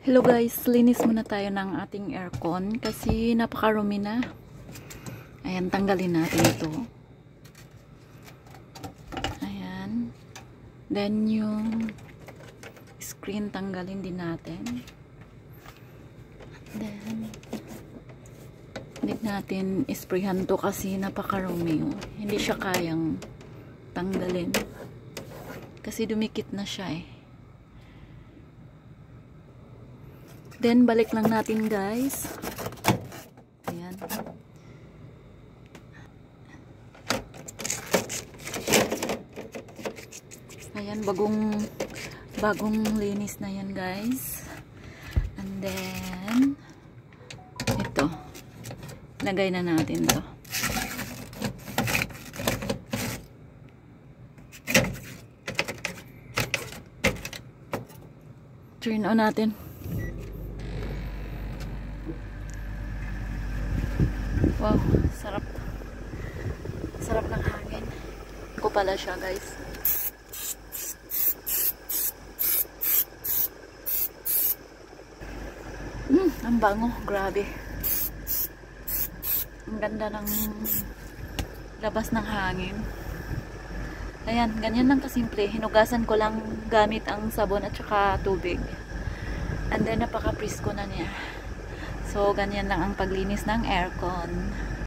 Hello guys, linis muna tayo ng ating aircon kasi napakarumi na. Ayan, tanggalin natin ito. Ayan. Then yung screen tanggalin din natin. Then hindi natin isprayhan to kasi napakarumi. Hindi siya kayang tanggalin. Kasi dumikit na siya eh. Then, balik lang natin guys. Ayan. Ayan, bagong linis na yan guys. And then, ito. Lagay na natin to. Turn on natin. Wow, sarap. Sarap ng hangin. Ko pala siya, guys. Ang bango, grabe. Ang ganda ng labas ng hangin. Ayan, ganyan lang kasimple. Hinugasan ko lang gamit ang sabon at saka tubig. And then napaka-presko na niya. So, ganyan lang ang paglinis ng aircon.